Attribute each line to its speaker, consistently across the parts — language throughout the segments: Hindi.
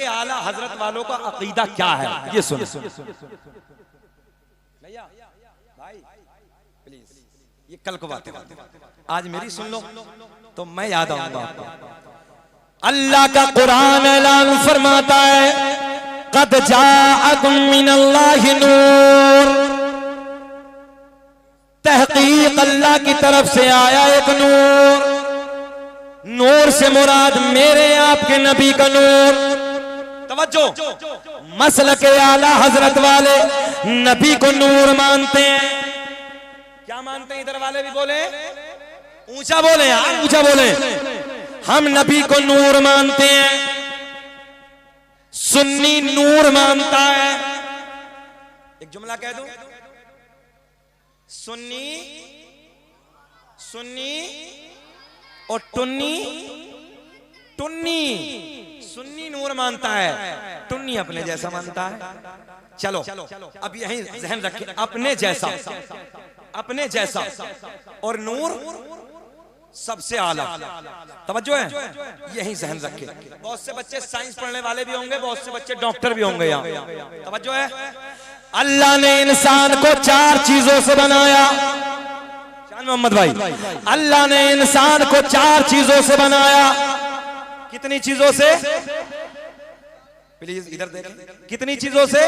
Speaker 1: आला हजरत वालों का अकीदा क्या है, ये सुन। भैया भाई प्लीज, ये कल को बात है, आज मेरी सुन लो तो मैं याद आऊंगा आपको। अल्लाह का कुरान ऐलान फरमाता है, क़द जाअकुम मिनल्लाहि नूर, तहकीक अल्लाह की तरफ से आया एक नूर। नूर से मुराद मेरे आपके नबी का नूर। तवज्जो, मसलक आला हजरत वाले नबी को नूर मानते हैं। क्या मानते हैं? इधर वाले भी बोले, ऊंचा बोले, आप ऊंचा बोले। हम नबी को नूर मानते हैं। सुन्नी नूर मानता है। एक जुमला कह दूं, सुन्नी सुन्नी और टुन्नी टुन्नी। सुन्नी नूर मानता है, टुन्नी अपने जैसा मानता है। चलो अब यही ज़हन रखें, अपने जैसा, अपने जैसा और नूर सबसे आला। तवज्जो है, यही ज़हन रखें। बहुत से बच्चे साइंस पढ़ने वाले भी होंगे, बहुत से बच्चे डॉक्टर भी होंगे यहाँ। तवज्जो है, अल्लाह ने इंसान को 4 चीजों से बनाया। मोहम्मद भाई, अल्लाह ने इंसान को 4 चीजों से बनाया। कितनी चीजों से? प्लीज इधर देखें, कितनी चीजों से?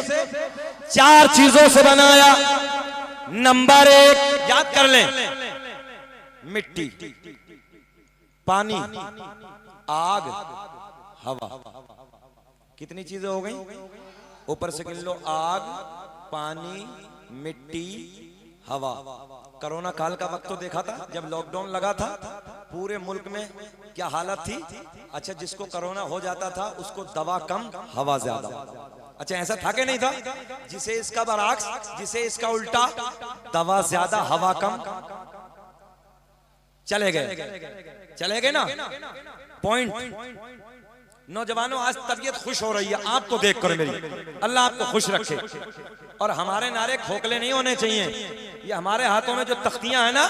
Speaker 1: 4 चीजों से बनाया। नंबर 1 याद कर लें, मिट्टी, पानी, आग, हवा। कितनी चीजें हो गई? ऊपर से गिन लो, आग, पानी, मिट्टी, हवा। कोरोना काल का वक्त तो देखा था, जब लॉकडाउन लगा था पूरे मुल्क में क्या हालत थी। अच्छा, जिसको कोरोना हो जाता था उसको दवा कम हवा ज्यादा। अच्छा, ऐसा था कि नहीं था? जिसे इसका बरअक्स, जिसे इसका उल्टा, दवा ज्यादा हवा कम। चले गए ना पॉइंट। नौजवानों, आज तबीयत खुश हो रही है आपको देखकर मेरी। अल्लाह आपको खुश रखे। और हमारे नारे खोखले नहीं होने चाहिए। ये हमारे हाथों में जो तख्तियां है ना,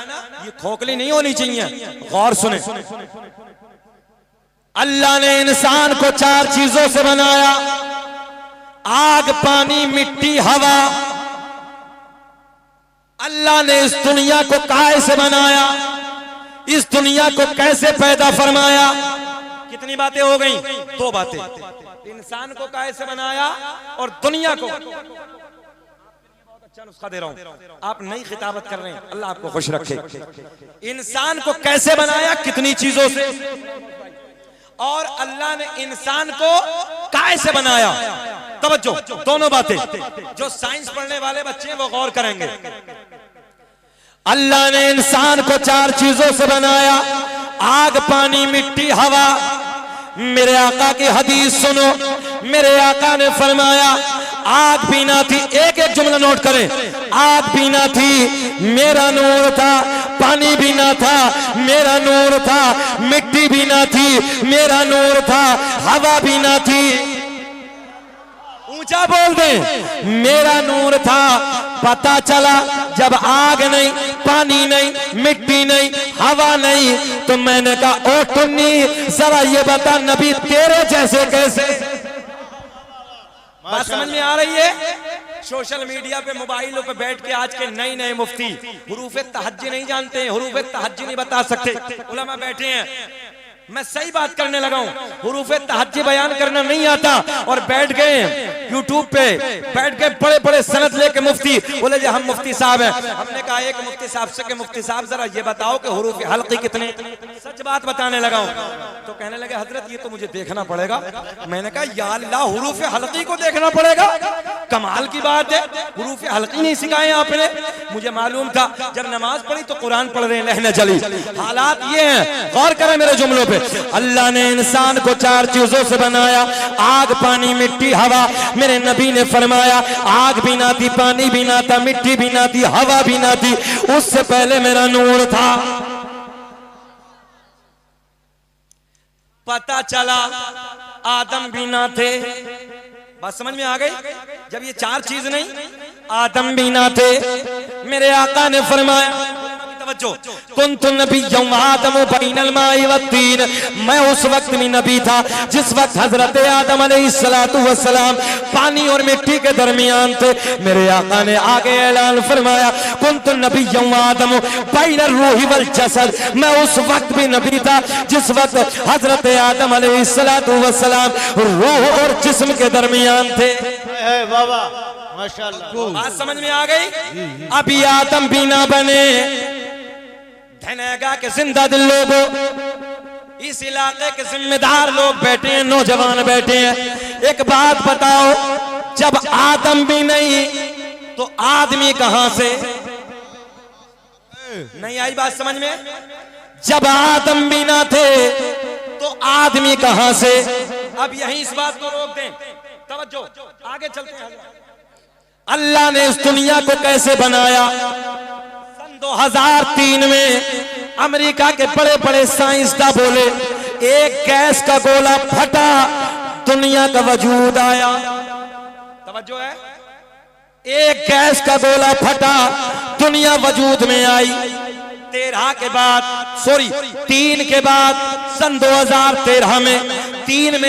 Speaker 1: ये खोखली नहीं होनी चाहिए। गौर सुने, अल्लाह ने इंसान को 4 चीजों से बनाया। आग, पानी, मिट्टी, हवा। अल्लाह ने इस दुनिया को काहे से बनाया? इस दुनिया को कैसे पैदा फरमाया? कितनी बातें हो गई? 2 बातें। इंसान को काहे से बनाया और दुनिया को। बहुत अच्छा नुस्खा दे रहा हूं, आप नई खिताबत कर रहे हैं, अल्लाह आपको खुश रखे। इंसान को कैसे बनाया? कितनी चीजों से। और अल्लाह ने इंसान को काहे से बनाया? तवज्जो, दोनों बातें। जो साइंस पढ़ने वाले बच्चे हैं वो गौर करेंगे। अल्लाह ने इंसान को 4 चीजों से बनाया। आग, पानी, मिट्टी, हवा। मेरे आका की हदीस सुनो, मेरे आका ने फरमाया, आग भी ना थी। एक एक जुमला नोट करें। आग भी ना थी, मेरा नूर था। पानी भी ना था, मेरा नूर था। मिट्टी भी ना थी, मेरा नूर था। हवा भी ना थी। ऊंचा बोल दे, मेरा नूर था। पता चला जब आग नहीं, पानी नहीं, मिट्टी नहीं, हवा नहीं, तो मैंने कहा ओ टुन्नी, जरा ये बता नबी तेरे जैसे कैसे? बात समझ में आ रही है? सोशल मीडिया पे, मोबाइलों पे बैठ के आज के नए नए मुफ्ती हुरूफे तहज्जी नहीं जानते हैं, हुरूफे तहज्जी नहीं बता सकते। उलमा बैठे हैं, मैं सही बात करने लगा हूं, हुरूफे तहज्जी बयान करना नहीं आता और बैठ गए यूट्यूब पे, बैठ गए बड़े बड़े सनद लेके मुफ्ती, बोले जी हम मुफ्ती साहब हैं। हमने कहा एक मुफ्ती साहब से कि मुफ्ती साहब जरा ये बताओ कि हुरूफ हल्की कितने? सच बात बताने लगा हूं तो कहने लगे हजरत ये तो मुझे देखना पड़ेगा। मैंने कहा या अल्लाह, हुरूफ हल्की को देखना पड़ेगा? कमाल की बात है, हुरूफ हल्की नहीं सिखाए आपने। मुझे मालूम था, जब नमाज पढ़ी तो कुरान पढ़ रहे हैं लहना जली। हालात ये हैं, गौर करें मेरे जुमलों पे। अल्लाह ने इंसान को 4 चीजों से बनाया। आग, पानी, मिट्टी, हवा। मेरे नबी ने फरमाया आग भी ना थी, पानी भी ना था, मिट्टी भी ना थी, हवा भी ना थी, उससे पहले मेरा नूर था। पता चला आदम भी ना थे। बात समझ में आ गई? जब ये 4 चीज नहीं, आदम भी ना थे। मेरे आका ने फरमाया, तवज्जो, कुन्तु नबिय्यन व आदम बैनल माइ वत्तीन, मैं उस वक्त में नबी था जिस वक्त हजरत आदम अलैहिस्सलातु वस्सलाम पानी और मिट्टी के दरमियान थे। मेरे आका ने आगे ऐलान फरमाया, कुन्तु नबिय्यन व आदम बैनर रूहि वल जसद, मैं उस वक्त भी नबी था जिस वक्त हजरत आदम अलैहिस्सलातु वस्सलाम रूह और जिस्म के दरमियान थे।
Speaker 2: बाबा माशाअल्लाह,
Speaker 1: बात समझ में आ गई। अभी आदम भी ना बने, धनेगा के जिंदा दिल लोगों, इस इलाके के जिम्मेदार लोग बैठे हैं, नौजवान बैठे हैं। एक बात बताओ, जब आदम भी नहीं तो आदमी कहां से? नहीं आई बात समझ में? जब आदम भी ना थे तो आदमी कहां से? अब यहीं इस बात को रोक दें, तवज्जो, आगे चलते हैं। अल्लाह ने इस दुनिया को कैसे बनाया? सन 2003 में अमेरिका के बड़े बड़े साइंसदान बोले, एक गैस का गोला फटा, दुनिया का वजूद आया। तवज्जो है, एक गैस का गोला फटा, दुनिया वजूद में आई। 3 के बाद सन 2013 में 3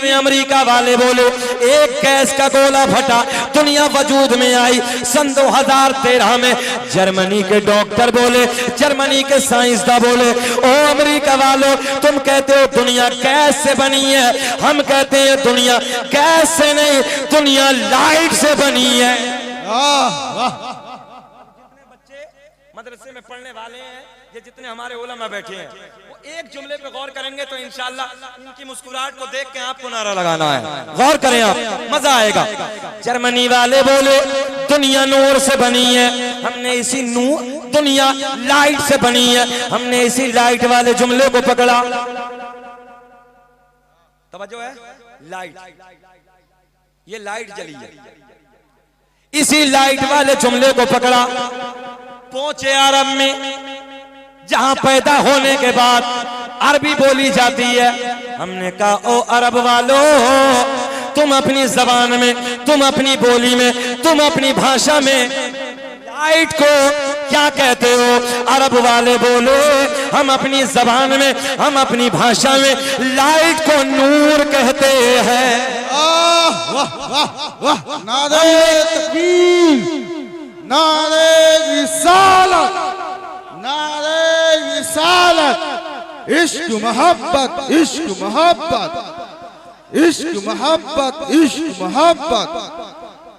Speaker 1: में अमेरिका वाले बोले एक गैस का गोला फटा, दुनिया वजूद में आई। सन 2013 में जर्मनी के डॉक्टर बोले, जर्मनी के साइंसदान बोले, ओ अमेरिका वालों, तुम कहते हो दुनिया गैस से बनी है, हम कहते हैं दुनिया गैस से नहीं, दुनिया लाइट से बनी है। मदरसे में पढ़ने वाले हैं, ये जितने हमारे उलमा बैठे हैं, वो एक जुमले पे गौर करेंगे तो इंशाअल्लाह इनकी मुस्कुराहट को देख के आपको नारा लगाना है। गौर करें आप, मजा आएगा। जर्मनी वाले बोले दुनिया नूर से बनी है, हमने इसी नूर, दुनिया लाइट से बनी है, हमने इसी लाइट वाले जुमले को पकड़ा। तवज्जो है, लाइट, ये लाइट जली है, इसी लाइट वाले जुमले को पकड़ा। पहुंचे अरब में, जहां पैदा होने के बाद अरबी बोली जाती है। हमने कहा, ओ अरब वालों, तुम अपनी जबान में, तुम अपनी बोली में, तुम अपनी भाषा में लाइट को क्या कहते हो? अरब वाले बोले, हम अपनी जबान में, हम अपनी भाषा में लाइट को नूर कहते हैं।
Speaker 2: नारे तकबीर, नारे रिसालत, नारे रिसालत, इश्क मोहब्बत, इश्क मोहब्बत, इश्क मोहब्बत, इश्क मोहब्बत,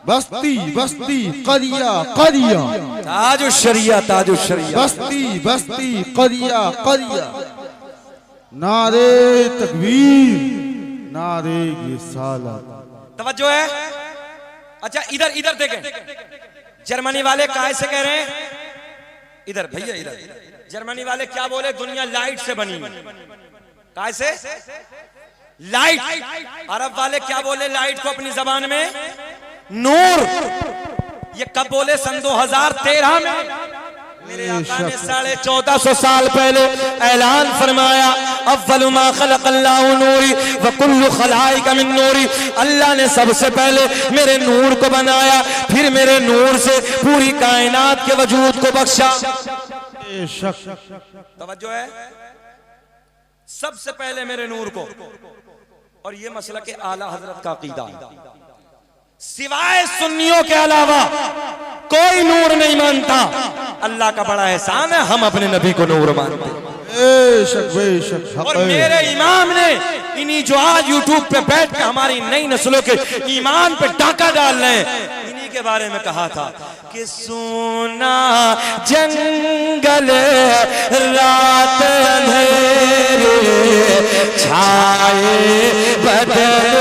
Speaker 2: बस्ती बस्ती करिया करिया,
Speaker 1: ताजु शरिया, ताजु शरिया,
Speaker 2: बस्ती बस्ती करिया करिया, नारे तकबीर, नारे रिसालत।
Speaker 1: तवज्जो है। अच्छा इधर इधर देखें, जर्मनी वाले काय से कह रहे हैं? इधर भैया, इधर जर्मनी वाले क्या बोले? दुनिया लाइट से बनी। काय से? लाइट। अरब वाले क्या बोले लाइट को अपनी जबान में? नूर। ये कब बोले? सन 2013 में। मेरे आका ने 1450 साल पहले ऐलान फरमाया, अव्वलु मा खलक़ल्लाहु नूरी व कुल्लु खलाइक मिन नूरी। अल्लाह ने सबसे पहले मेरे नूर को बनाया, फिर मेरे नूर से पूरी कायनात के वजूद को बख्शा। तवज्जो है, सबसे पहले मेरे नूर को। और ये मसला के आला हजरत का अकीदा, सिवाय सुन्नियों के अलावा कोई नूर नहीं मानता। अल्लाह का बड़ा एहसान है, हम अपने नबी को नूर मानते हैं। और मेरे इमाम ने इन्हीं जो आज यूट्यूब पे बैठ के हमारी नई नस्लों के ईमान पे डाका डाल रहे हैं, इन्हीं के बारे में कहा था कि सोना जंगल रात अंधेरे छाए बदले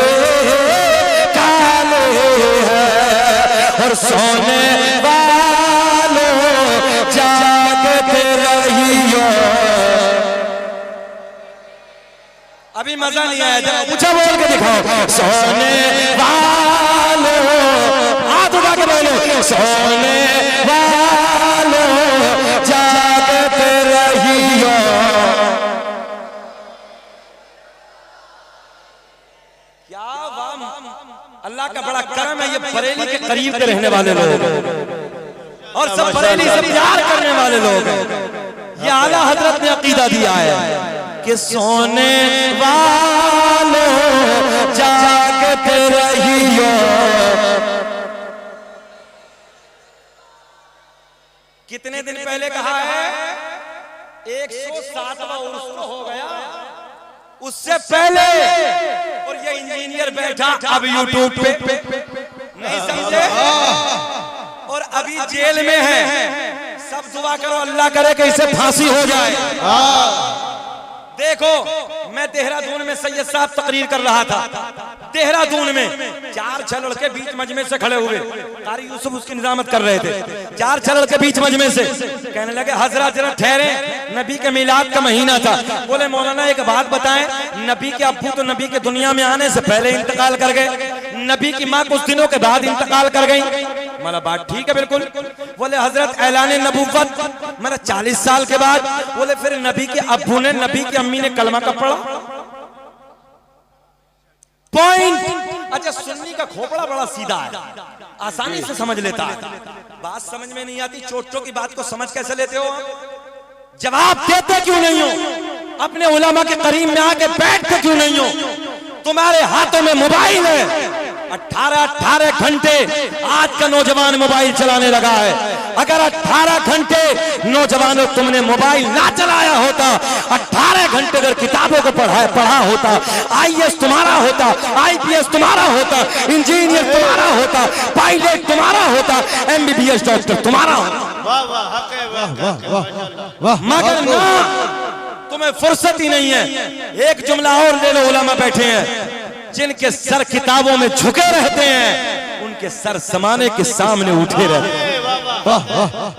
Speaker 1: और सोने वालों जागते रहियो। अभी मजा नहीं आया, जब ऊंचा बोल के दिखाओ। सोने वालों, हाथ उठा के बोलो, सोने वालों जागते रहियो। अल्लाह का बड़ा करम है, ये बरेली के करीब के रहने वाले लोग। और सब बरेली से प्यार करने वाले लोग हैं। ये आला हजरत ने अकीदा दिया है कि सोने वालों जागते रहियो। कितने दिन पहले कहा है? 107वां उर्स तो हो गया, उससे पहले। और ये इंजीनियर बैठा अब यूट्यूब पे, नहीं समझे, और अभी जेल में है। सब दुआ करो अल्लाह करे कि इसे फांसी हो जाए। देखो, मैं देहरादून में सैयद साहब तकरीर कर रहा था। देहरादून में 4-6 लड़के बीच मजमे से खड़े हुए, कारी यूसुफ उसकी निजामत कर रहे थे। 4-6 लड़के बीच मजमे से कहने लगे, हजरत जरा ठहरे, नबी के मिलाद का महीना था। बोले मौलाना एक बात बताएं, नबी के अब्बू तो नबी के दुनिया में आने से पहले इंतकाल कर गए, नबी की माँ कुछ दिनों के बाद इंतकाल कर गई। मला बात ठीक है बिल्कुल। बोले हजरत ऐलाने नबूवत मेरा 40 साल के बाद। बोले फिर नबी के अब्बू ने, नबी की अम्मी ने कलमा कब पढ़ा? पॉइंट। अच्छा, सुन्नी का खोपड़ा बड़ा सीधा है, आसानी से समझ लेता है। बात समझ में नहीं आती, चोटों की बात को समझ कैसे लेते हो? जवाब देते क्यों नहीं हो? अपने उलमा के करीब में आके बैठते क्यों नहीं हो? तुम्हारे हाथों में मोबाइल है, 18 घंटे आज का नौजवान मोबाइल चलाने लगा है। अगर 18 घंटे नौजवानों तुमने मोबाइल ना चलाया होता, 18 घंटे अगर किताबों को पढ़ा होता, IAS तुम्हारा होता, IPS तुम्हारा होता, इंजीनियर तुम्हारा होता, पायलट तुम्हारा होता, MBBS डॉक्टर तुम्हारा होता। मगर ना, तुम्हें फुर्सत ही नहीं है। एक जुमला और ले लो, उलमा बैठे हैं जिनके सर किताबों में झुके रहते हैं, उनके सर समाने के सामने उठे रहते हैं।